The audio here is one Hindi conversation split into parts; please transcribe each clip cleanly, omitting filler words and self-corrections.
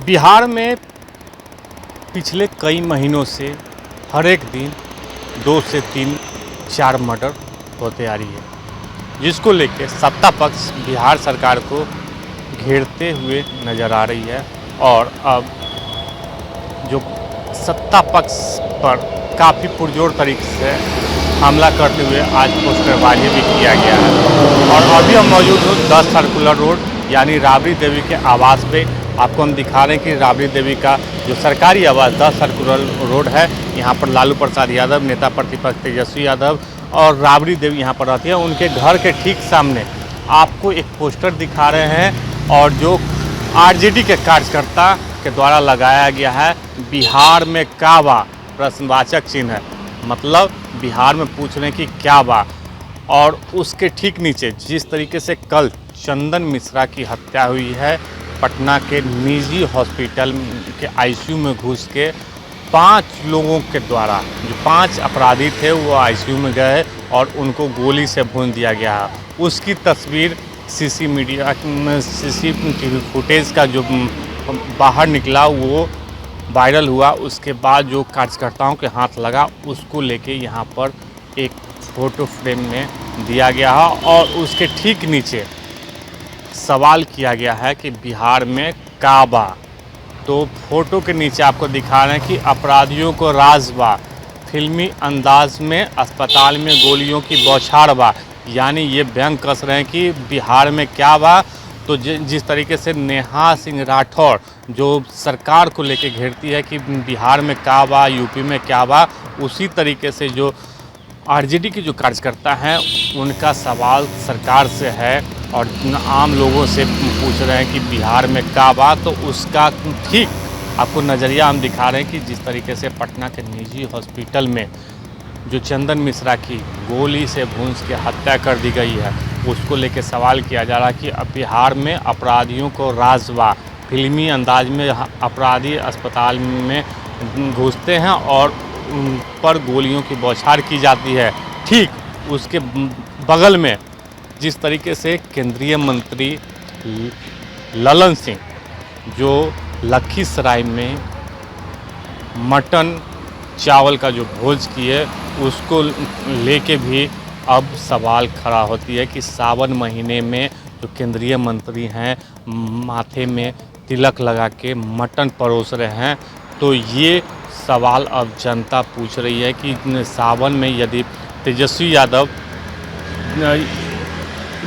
बिहार में पिछले कई महीनों से हर एक दिन 2 से 3 4 मर्डर होते आ रही है, जिसको लेके सत्ता पक्ष बिहार सरकार को घेरते हुए नज़र आ रही है। और अब जो सत्ता पक्ष पर काफ़ी पुरजोर तरीके से हमला करते हुए आज पोस्टरबाजी भी किया गया है। और अभी हम मौजूद हूँ 10 सर्कुलर रोड यानी राबड़ी देवी के आवास पे। आपको हम दिखा रहे हैं कि राबड़ी देवी का जो सरकारी आवास 10 सर्कुलर रोड है, यहाँ पर लालू प्रसाद यादव, नेता प्रतिपक्ष तेजस्वी यादव और राबड़ी देवी यहाँ पर रहती है। उनके घर के ठीक सामने आपको एक पोस्टर दिखा रहे हैं और जो आरजेडी के कार्यकर्ता के द्वारा लगाया गया है, बिहार में क्या बा, प्रश्नवाचक चिन्ह है। मतलब बिहार में पूछ रहे हैं कि क्या बा। और उसके ठीक नीचे जिस तरीके से कल चंदन मिश्रा की हत्या हुई है, पटना के निजी हॉस्पिटल के आईसीयू में घुस के 5 लोगों के द्वारा, जो 5 अपराधी थे वो आईसीयू में गए और उनको गोली से भून दिया गया है। उसकी तस्वीर सीसीटीवी फुटेज का जो बाहर निकला वो वायरल हुआ। उसके बाद जो कार्यकर्ताओं के हाथ लगा उसको लेके यहाँ पर एक फ़ोटो फ्रेम में दिया गया है और उसके ठीक नीचे सवाल किया गया है कि बिहार में का बा। तो फोटो के नीचे आपको दिखा रहे हैं कि अपराधियों को राज बा, फिल्मी अंदाज में अस्पताल में गोलियों की बौछार बा। यानी ये व्यंग कस रहे हैं कि बिहार में क्या बा। तो जिस तरीके से नेहा सिंह राठौर जो सरकार को लेके घेरती है कि बिहार में क्या बा, यूपी में क्या बा, उसी तरीके से जो आरजेडी के जो कार्यकर्ता हैं उनका सवाल सरकार से है और आम लोगों से पूछ रहे हैं कि बिहार में क्या बा। तो उसका ठीक आपको नज़रिया हम दिखा रहे हैं कि जिस तरीके से पटना के निजी हॉस्पिटल में जो चंदन मिश्रा की गोली से भून के हत्या कर दी गई है, उसको लेके सवाल किया जा रहा है कि अब बिहार में अपराधियों को राज बा। फिल्मी अंदाज में अपराधी अस्पताल में घुसते हैं और उन पर गोलियों की बौछार की जाती है। ठीक उसके बगल में जिस तरीके से केंद्रीय मंत्री ललन सिंह जो लखीसराय में मटन चावल का जो भोज किए, उसको लेके भी अब सवाल खड़ा होती है कि सावन महीने में जो केंद्रीय मंत्री हैं माथे में तिलक लगा के मटन परोस रहे हैं। तो ये सवाल अब जनता पूछ रही है कि सावन में यदि तेजस्वी यादव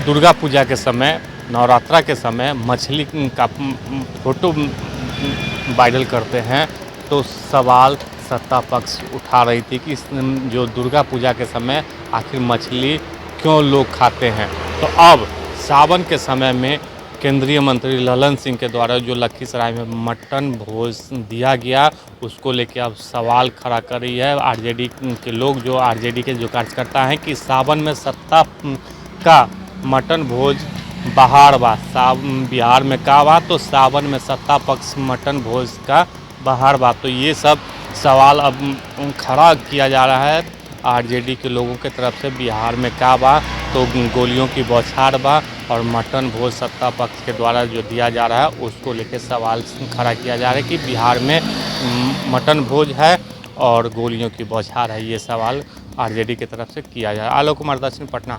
दुर्गा पूजा के समय, नवरात्रा के समय मछली का फोटो वायरल करते हैं, तो सवाल सत्ता पक्ष उठा रही थी कि जो दुर्गा पूजा के समय आखिर मछली क्यों लोग खाते हैं। तो अब सावन के समय में केंद्रीय मंत्री ललन सिंह के द्वारा जो लखीसराय में मटन भोज दिया गया, उसको लेके अब सवाल खड़ा कर रही है आरजेडी के लोग, जो आरजेडी के जो कार्यकर्ता हैं कि सावन में सत्ता का मटन भोज बाहर बा, बिहार में का बा, तो सावन में सत्ता पक्ष मटन भोज का बाहर बा। तो ये सब सवाल अब खड़ा किया जा रहा है आरजेडी के लोगों के तरफ से, बिहार में क्या बा, तो गोलियों की बौछार बा और मटन भोज सत्ता पक्ष के द्वारा जो दिया जा रहा है उसको लेकर सवाल खड़ा किया जा रहा है कि बिहार में मटन भोज है और गोलियों की बौछार है। ये सवाल आरजेडी की तरफ से किया जा रहा है। आलोक कुमार दक्षिण, पटना।